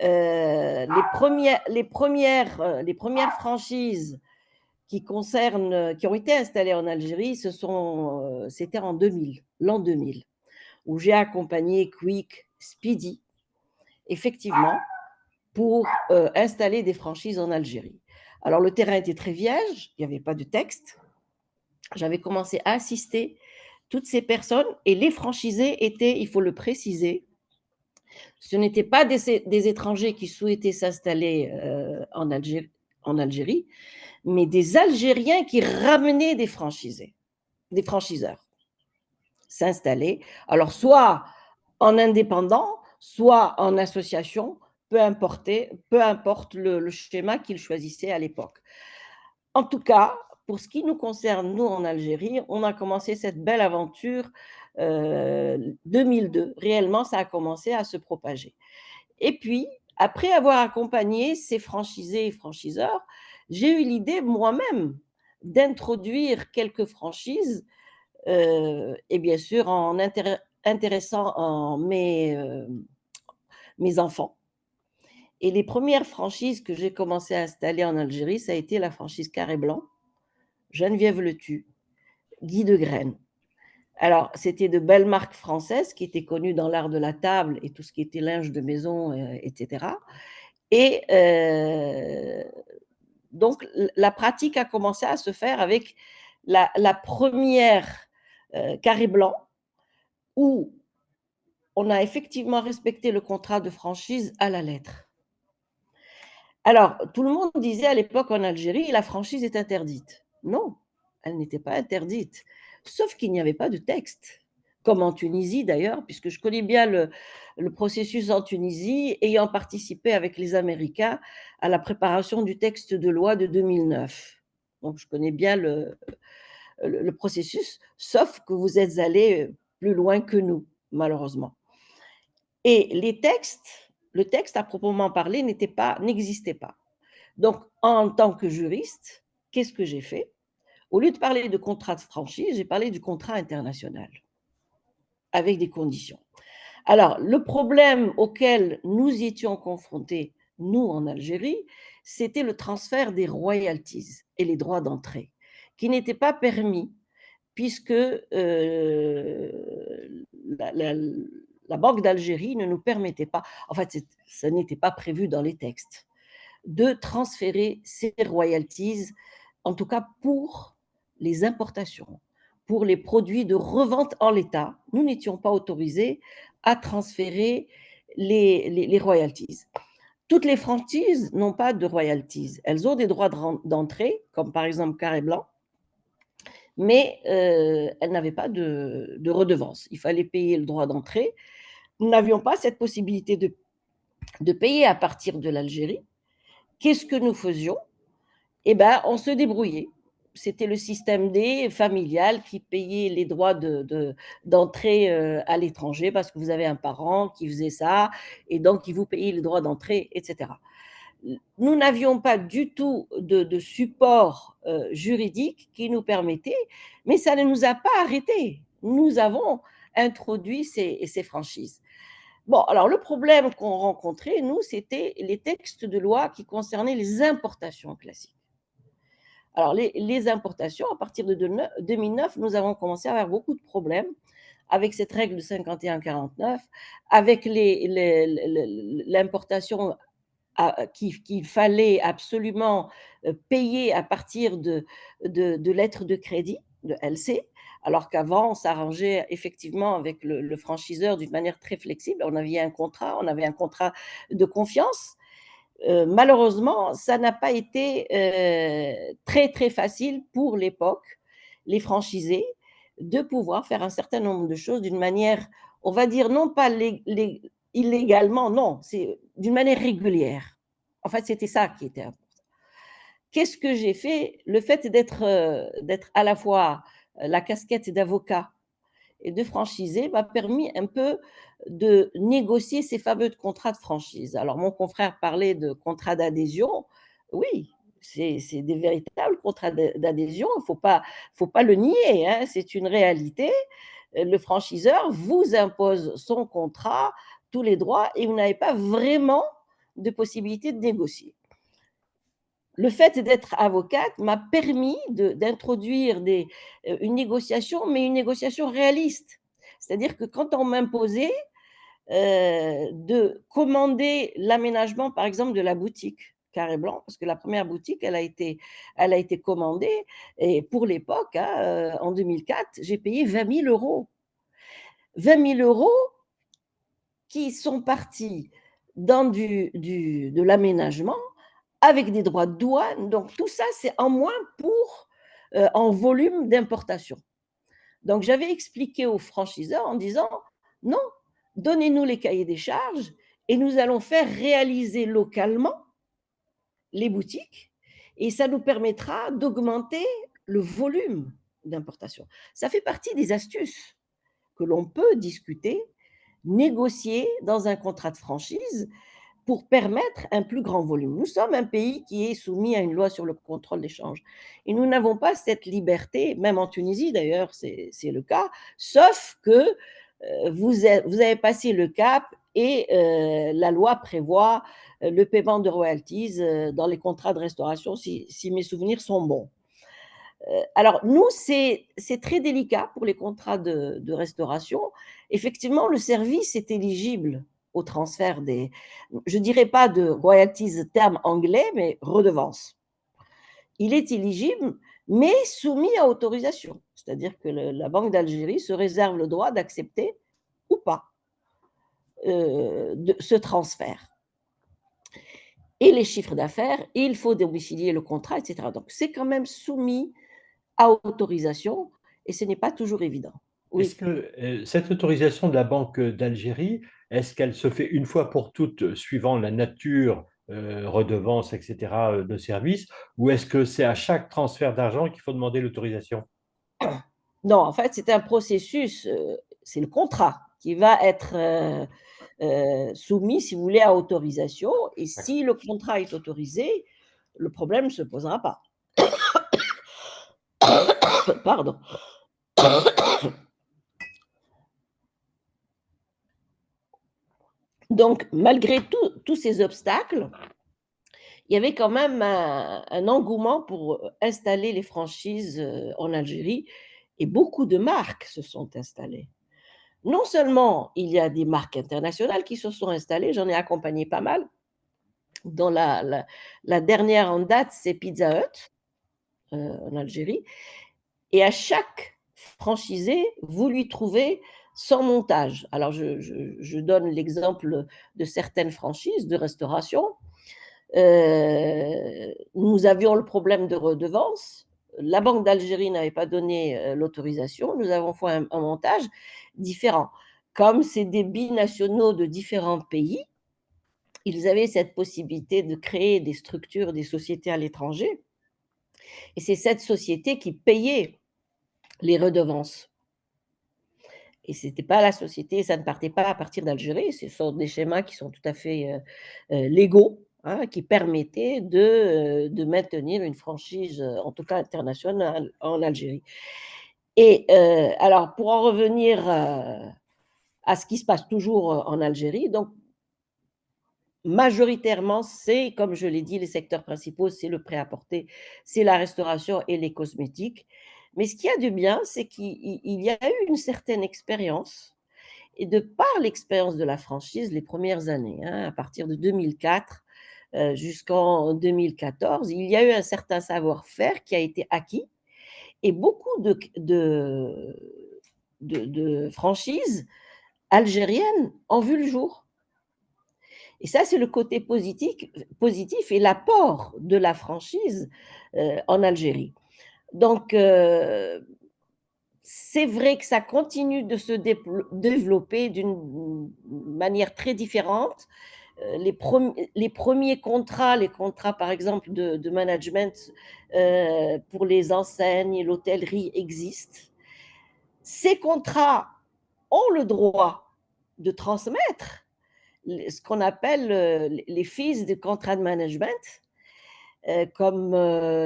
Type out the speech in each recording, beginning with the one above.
Les premières franchises qui ont été installées en Algérie, c'était en 2000, l'an 2000, où j'ai accompagné Quick, Speedy, effectivement, pour installer des franchises en Algérie. Alors, le terrain était très vierge, il n'y avait pas de texte. J'avais commencé à assister toutes ces personnes et les franchisés étaient, il faut le préciser, ce n'étaient pas des étrangers qui souhaitaient s'installer en Algérie, mais des Algériens qui ramenaient des franchisés, des franchiseurs s'installer. Alors, soit en indépendant, soit en association, peu importe le schéma qu'ils choisissaient à l'époque. En tout cas, pour ce qui nous concerne, nous, en Algérie, on a commencé cette belle aventure 2002. Réellement, ça a commencé à se propager. Et puis, après avoir accompagné ces franchisés et franchiseurs, j'ai eu l'idée moi-même d'introduire quelques franchises et bien sûr en intéressant mes enfants. Et les premières franchises que j'ai commencé à installer en Algérie, ça a été la franchise Carré Blanc, Geneviève Le Tue, Guy de Graine. Alors, c'était de belles marques françaises qui étaient connues dans l'art de la table et tout ce qui était linge de maison, etc. Et donc, la pratique a commencé à se faire avec la première Carré Blanc, où on a effectivement respecté le contrat de franchise à la lettre. Alors, tout le monde disait à l'époque en Algérie, la franchise est interdite. Non, elle n'était pas interdite, sauf qu'il n'y avait pas de texte, comme en Tunisie d'ailleurs, puisque je connais bien le processus en Tunisie, ayant participé avec les Américains à la préparation du texte de loi de 2009. Donc, je connais bien le processus, sauf que vous êtes allés plus loin que nous, malheureusement. Et le texte à proprement parler n'existait pas. Donc, en tant que juriste, qu'est-ce que j'ai fait? Au lieu de parler de contrat de franchise, j'ai parlé du contrat international, avec des conditions. Alors, le problème auquel nous y étions confrontés, nous, en Algérie, c'était le transfert des royalties et les droits d'entrée, qui n'étaient pas permis puisque la Banque d'Algérie ne nous permettait pas, en fait, ça n'était pas prévu dans les textes, de transférer ces royalties, en tout cas pour les importations, pour les produits de revente en l'état. Nous n'étions pas autorisés à transférer les royalties. Toutes les franchises n'ont pas de royalties. Elles ont des droits d'entrée, comme par exemple Carré Blanc, mais elles n'avaient pas de redevance. Il fallait payer le droit d'entrée. Nous n'avions pas cette possibilité de payer à partir de l'Algérie. Qu'est-ce que nous faisions? Eh bien, on se débrouillait. C'était le système D familial qui payait les droits d'entrée à l'étranger parce que vous avez un parent qui faisait ça et donc il vous payait les droits d'entrée, etc. Nous n'avions pas du tout de support juridique qui nous permettait, mais ça ne nous a pas arrêtés. Nous avons introduit ces franchises. Bon, alors le problème qu'on rencontrait, nous, c'était les textes de loi qui concernaient les importations classiques. Alors, les importations, à partir de 2009, nous avons commencé à avoir beaucoup de problèmes avec cette règle de 51-49, avec l'importation qu'il fallait absolument payer à partir de lettres de crédit, de LC, alors qu'avant, on s'arrangeait effectivement avec le franchiseur d'une manière très flexible. On avait un contrat de confiance. Malheureusement, ça n'a pas été très, très facile pour l'époque, les franchisés, de pouvoir faire un certain nombre de choses d'une manière, on va dire, non pas illégalement, non, c'est d'une manière régulière. En fait, c'était ça qui était important. Qu'est-ce que j'ai fait? Le fait d'être à la fois la casquette d'avocat et de franchisé m'a permis un peu de négocier ces fameux contrats de franchise. Alors, mon confrère parlait de contrats d'adhésion. Oui, c'est des véritables contrats d'adhésion. Faut pas le nier, hein, c'est une réalité. Le franchiseur vous impose son contrat, tous les droits, et vous n'avez pas vraiment de possibilités de négocier. Le fait d'être avocate m'a permis d'introduire une négociation, mais une négociation réaliste. C'est-à-dire que quand on m'imposait de commander l'aménagement, par exemple, de la boutique Carré Blanc, parce que la première boutique, elle a été commandée et pour l'époque, hein, en 2004, j'ai payé 20 000 €. 20 000 € qui sont partis dans de l'aménagement avec des droits de douane. Donc tout ça, c'est en moins en volume d'importation. Donc j'avais expliqué aux franchiseurs en disant: «Non, donnez-nous les cahiers des charges et nous allons faire réaliser localement les boutiques et ça nous permettra d'augmenter le volume d'importation». Ça fait partie des astuces que l'on peut discuter, négocier dans un contrat de franchise pour permettre un plus grand volume. Nous sommes un pays qui est soumis à une loi sur le contrôle des changes et nous n'avons pas cette liberté, même en Tunisie d'ailleurs, c'est le cas, sauf que vous avez passé le cap et la loi prévoit le paiement de royalties dans les contrats de restauration, si mes souvenirs sont bons. Alors nous, c'est très délicat pour les contrats de restauration. Effectivement, le service est éligible au transfert je dirais pas de royalties, terme anglais, mais redevances. Il est éligible, mais soumis à autorisation. C'est-à-dire que la Banque d'Algérie se réserve le droit d'accepter ou pas ce transfert. Et les chiffres d'affaires, il faut domicilier le contrat, etc. Donc c'est quand même soumis à autorisation et ce n'est pas toujours évident. Est-ce Oui. que cette autorisation de la Banque d'Algérie, est-ce qu'elle se fait une fois pour toutes suivant la nature, redevance, etc., de service, ou est-ce que c'est à chaque transfert d'argent qu'il faut demander l'autorisation? Non, en fait, c'est un processus, c'est le contrat qui va être, soumis, si vous voulez, à autorisation et D'accord. si le contrat est autorisé, le problème ne se posera pas. Pardon. Donc malgré tous ces obstacles, il y avait quand même un engouement pour installer les franchises, en Algérie et beaucoup de marques se sont installées. Non seulement il y a des marques internationales qui se sont installées, j'en ai accompagné pas mal, dont la dernière en date, c'est Pizza Hut, en Algérie et à chaque franchisé, vous lui trouvez son montage. Alors je donne l'exemple de certaines franchises de restauration. Nous avions le problème de redevance. La Banque d'Algérie n'avait pas donné, l'autorisation. Nous avons fait un montage différent. Comme c'est des binationaux de différents pays, ils avaient cette possibilité de créer des structures, des sociétés à l'étranger et c'est cette société qui payait les redevances et c'était pas la société, ça ne partait pas à partir d'Algérie. Ce sont des schémas qui sont tout à fait, légaux, hein, qui permettaient de maintenir une franchise, en tout cas internationale en Algérie et alors pour en revenir, à ce qui se passe toujours, en Algérie, donc majoritairement, c'est comme je l'ai dit, les secteurs principaux, c'est le prêt-à-porter, c'est la restauration et les cosmétiques. Mais ce qu'il y a de bien, c'est qu'il y a eu une certaine expérience et de par l'expérience de la franchise les premières années, hein, à partir de 2004, jusqu'en 2014, il y a eu un certain savoir-faire qui a été acquis et beaucoup de franchises algériennes ont vu le jour. Et ça, c'est le côté positif et l'apport de la franchise, en Algérie. Donc c'est vrai que ça continue de se développer d'une manière très différente. Les premiers contrats, les contrats par exemple de management, pour les enseignes et l'hôtellerie existent. Ces contrats ont le droit de transmettre ce qu'on appelle les fees de contrat de management, comme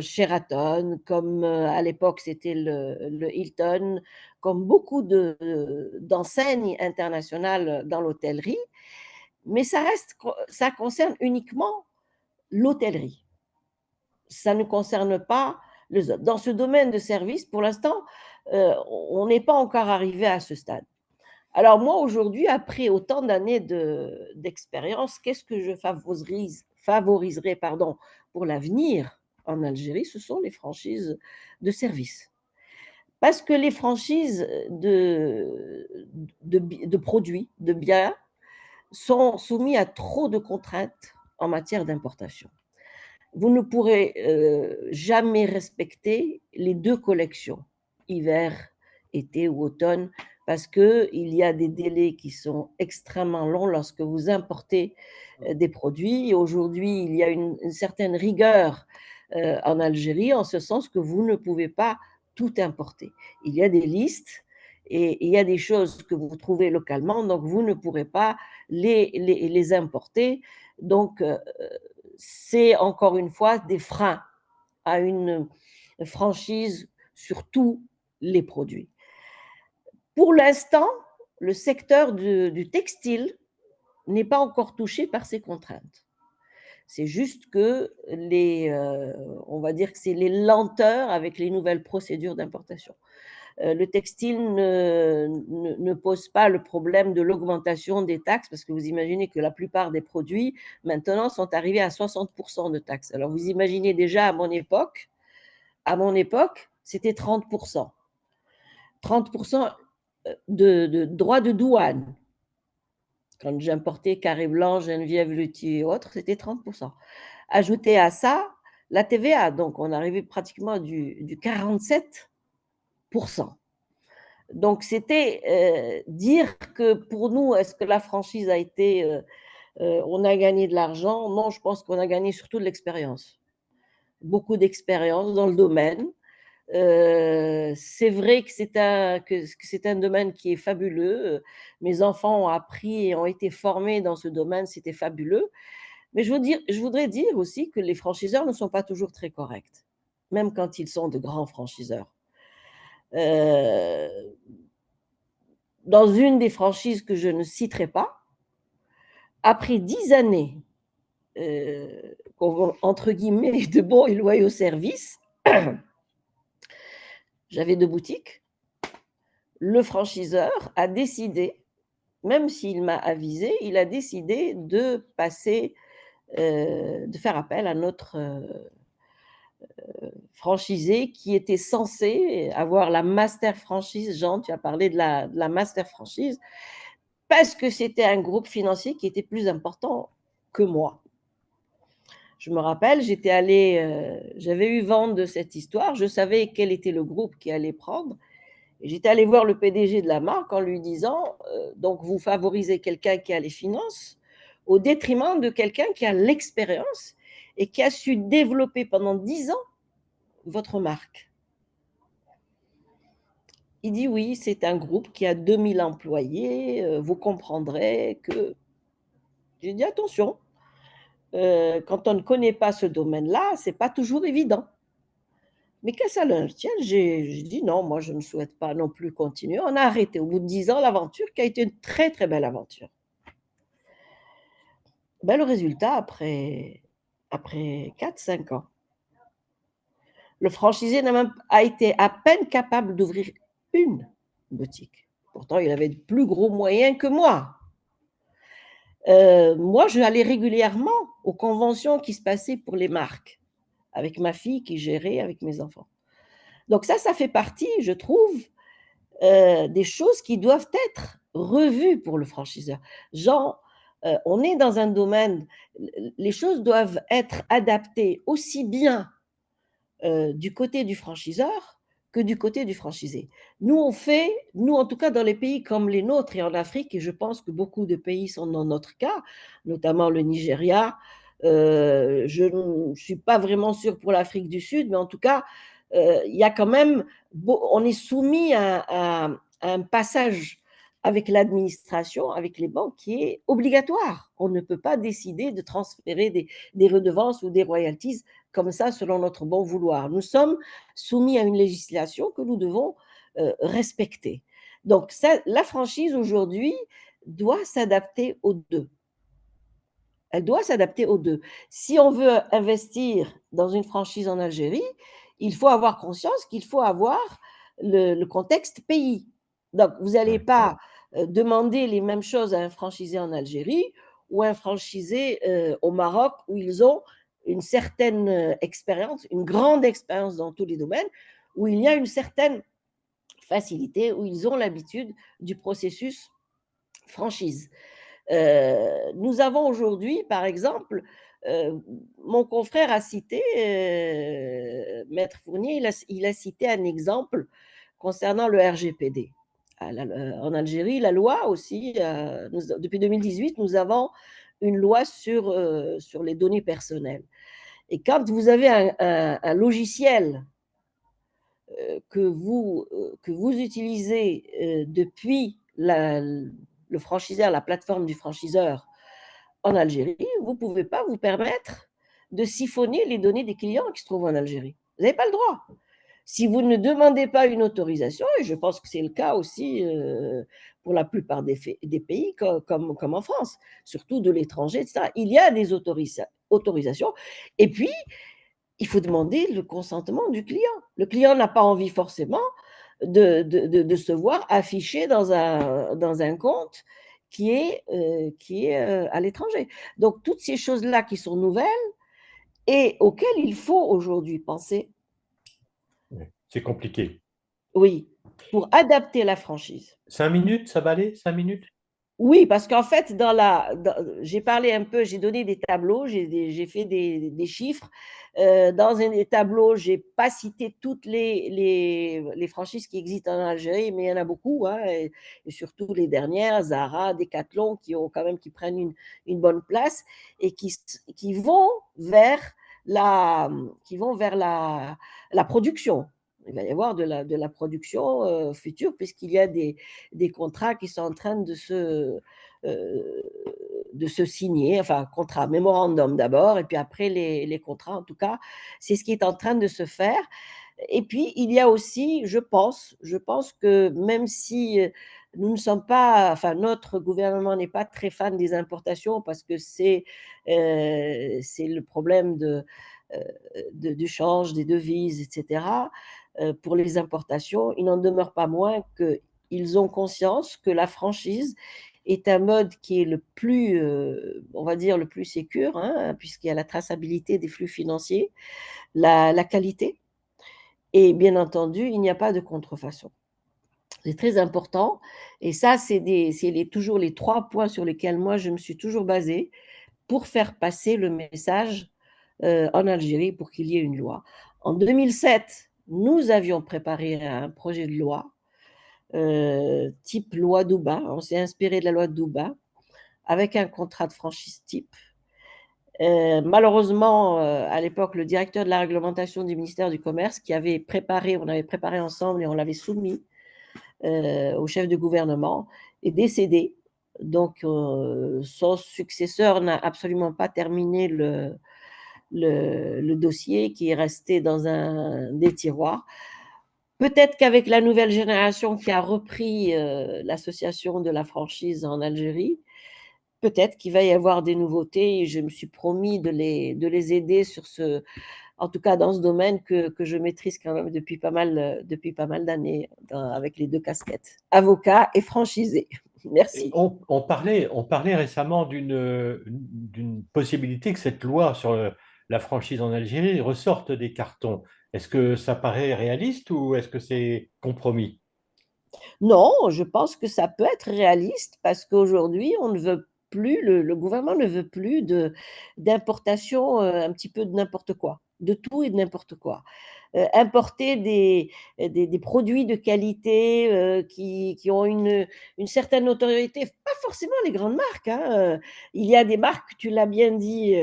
Sheraton, comme à l'époque c'était le Hilton, comme beaucoup d'enseignes internationales dans l'hôtellerie. mais ça concerne uniquement l'hôtellerie. Ça ne concerne pas les autres. Dans ce domaine de service, pour l'instant, on n'est pas encore arrivé à ce stade. Alors moi, aujourd'hui, après autant d'années d'expérience, qu'est-ce que je favoriserais pardon, pour l'avenir en Algérie? Ce sont les franchises de services. Parce que les franchises de produits, de biens, sont soumis à trop de contraintes en matière d'importation. Vous ne pourrez jamais respecter les 2 collections, hiver, été ou automne, parce qu'il y a des délais qui sont extrêmement longs lorsque vous importez des produits. Et aujourd'hui, il y a une certaine rigueur en Algérie, en ce sens que vous ne pouvez pas tout importer. Il y a des listes et il y a des choses que vous trouvez localement, donc vous ne pourrez pas les importer. Donc, c'est encore une fois des freins à une franchise sur tous les produits. Pour l'instant, le secteur du textile n'est pas encore touché par ces contraintes. C'est juste que on va dire que c'est les lenteurs avec les nouvelles procédures d'importation. Le textile ne pose pas le problème de l'augmentation des taxes, parce que vous imaginez que la plupart des produits, maintenant, sont arrivés à 60% de taxes. Alors, vous imaginez déjà à mon époque, c'était 30%. 30% de droits de douane. Quand j'importais Carré Blanc, Geneviève Lutti et autres, c'était 30%. Ajoutez à ça la TVA, donc on arrivait pratiquement du 47%. Donc, c'était dire que pour nous, est-ce que la franchise a été, on a gagné de l'argent? Non, je pense qu'on a gagné surtout de l'expérience. Beaucoup d'expérience dans le domaine. C'est vrai que c'est un domaine qui est fabuleux. Mes enfants ont appris et ont été formés dans ce domaine, c'était fabuleux. Mais je voudrais dire aussi que les franchiseurs ne sont pas toujours très corrects, même quand ils sont de grands franchiseurs. Euh, Dans une des franchises que je ne citerai pas, après 10 années, entre guillemets, de bons et loyaux services, j'avais 2 boutiques. Le franchiseur a décidé, même s'il m'a avisé, il a décidé de passer, de faire appel à notre franchisé qui était censé avoir la master franchise. Jean, tu as parlé de la master franchise, parce que c'était un groupe financier qui était plus important que moi. Je me rappelle, j'avais eu vent de cette histoire, je savais quel était le groupe qui allait prendre, et j'étais allée voir le PDG de la marque en lui disant, donc vous favorisez quelqu'un qui a les finances au détriment de quelqu'un qui a l'expérience et qui a su développer pendant 10 ans votre marque. Il dit oui, c'est un groupe qui a 2000 employés, vous comprendrez que... J'ai dit attention, quand on ne connaît pas ce domaine-là, c'est pas toujours évident. Mais qu'à ça leur tienne, j'ai dit non, moi je ne souhaite pas non plus continuer. On a arrêté au bout de 10 ans l'aventure qui a été une très très belle aventure. Ben, le résultat, après 4-5 ans, le franchisé a été à peine capable d'ouvrir une boutique. Pourtant, il avait de plus gros moyens que moi. Moi, je allais régulièrement aux conventions qui se passaient pour les marques, avec ma fille qui gérait avec mes enfants. Donc ça fait partie, je trouve, des choses qui doivent être revues pour le franchiseur. Genre, on est dans un domaine, les choses doivent être adaptées aussi bien du côté du franchiseur que du côté du franchisé. Nous, en tout cas dans les pays comme les nôtres et en Afrique, et je pense que beaucoup de pays sont dans notre cas, notamment le Nigeria, je ne suis pas vraiment sûre pour l'Afrique du Sud, mais en tout cas, il y a quand même, on est soumis à un passage avec l'administration, avec les banques, qui est obligatoire. On ne peut pas décider de transférer des redevances ou des royalties comme ça selon notre bon vouloir. Nous sommes soumis à une législation que nous devons respecter. Donc, ça, la franchise aujourd'hui doit s'adapter aux deux. Elle doit s'adapter aux 2. Si on veut investir dans une franchise en Algérie, il faut avoir conscience qu'il faut avoir le contexte pays. Donc, vous n'allez Ouais. pas demander les mêmes choses à un franchisé en Algérie ou un franchisé au Maroc où ils ont une certaine expérience, une grande expérience dans tous les domaines, où il y a une certaine facilité, où ils ont l'habitude du processus franchise. Nous avons aujourd'hui, par exemple, mon confrère a cité, Maître Fournier, il a cité un exemple concernant le RGPD. En Algérie, la loi aussi, depuis 2018, nous avons une loi sur les données personnelles. Et quand vous avez un logiciel que vous utilisez depuis le franchiseur, la plateforme du franchiseur en Algérie, vous ne pouvez pas vous permettre de siphonner les données des clients qui se trouvent en Algérie. Vous n'avez pas le droit. Si vous ne demandez pas une autorisation, et je pense que c'est le cas aussi pour la plupart des pays comme en France, surtout de l'étranger, etc., il y a des autorisations. Et puis, il faut demander le consentement du client. Le client n'a pas envie forcément de se voir affiché dans un compte qui est à l'étranger. Donc, toutes ces choses-là qui sont nouvelles et auxquelles il faut aujourd'hui penser, Ouais. C'est compliqué. oui, pour adapter la franchise. 5 minutes, ça va aller? 5 minutes? Oui, parce qu'en fait, j'ai parlé un peu, j'ai donné des tableaux, j'ai fait des chiffres. Dans des tableaux, je n'ai pas cité toutes les franchises qui existent en Algérie, mais il y en a beaucoup, hein, et surtout les dernières, Zara, Decathlon, qui prennent une bonne place et qui vont vers qui vont vers la production. Il va y avoir de la production future, puisqu'il y a des contrats qui sont en train euh, de se signer, enfin, contrat, mémorandum d'abord, et puis après les contrats, en tout cas, c'est ce qui est en train de se faire. Et puis, il y a aussi, je pense que même si nous ne sommes pas, enfin, notre gouvernement n'est pas très fan des importations parce que c'est le problème euh, du change, des devises, etc. Pour les importations, il n'en demeure pas moins qu'ils ont conscience que la franchise est un mode qui est le plus, on va dire, le plus sécure, hein, puisqu'il y a la traçabilité des flux financiers, la qualité, et bien entendu, il n'y a pas de contrefaçon. C'est très important. Et ça, c'est toujours les 3 points sur lesquels moi, je me suis toujours basée pour faire passer le message en Algérie pour qu'il y ait une loi. En 2007, nous avions préparé un projet de loi type loi Douba. On s'est inspiré de la loi de Douba avec un contrat de franchise type. Malheureusement, à l'époque, le directeur de la réglementation du ministère du Commerce qui avait préparé, on avait préparé ensemble et on l'avait soumis au chef de gouvernement, est décédé. Donc, son successeur n'a absolument pas terminé le dossier qui est resté dans un des tiroirs. Peut-être qu'avec la nouvelle génération qui a repris l'association de la franchise en Algérie, peut-être qu'il va y avoir des nouveautés et je me suis promis de les aider en tout cas dans ce domaine que je maîtrise quand même depuis pas mal d'années avec les 2 casquettes, avocat et franchisé. Et Merci. on parlait récemment d'une possibilité que cette loi sur la franchise en Algérie ressorte des cartons. Est-ce que ça paraît réaliste ou est-ce que c'est compromis? Non, je pense que ça peut être réaliste parce qu'aujourd'hui, on ne veut plus, le gouvernement ne veut plus d'importation un petit peu de n'importe quoi, de tout et de n'importe quoi. Importer des produits de qualité qui ont une certaine notoriété, pas forcément les grandes marques, hein. Il y a des marques, tu l'as bien dit,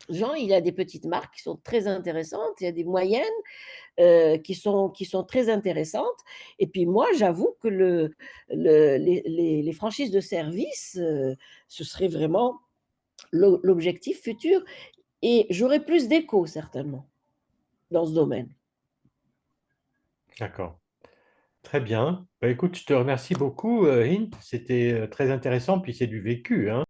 Jean, il y a des petites marques qui sont très intéressantes, il y a des moyennes qui sont très intéressantes. Et puis moi, j'avoue que les franchises de service, ce serait vraiment l'objectif futur. Et j'aurais plus d'écho, certainement, dans ce domaine. D'accord. Très bien. Bah, écoute, je te remercie beaucoup, Hint. C'était très intéressant, puis c'est du vécu, hein.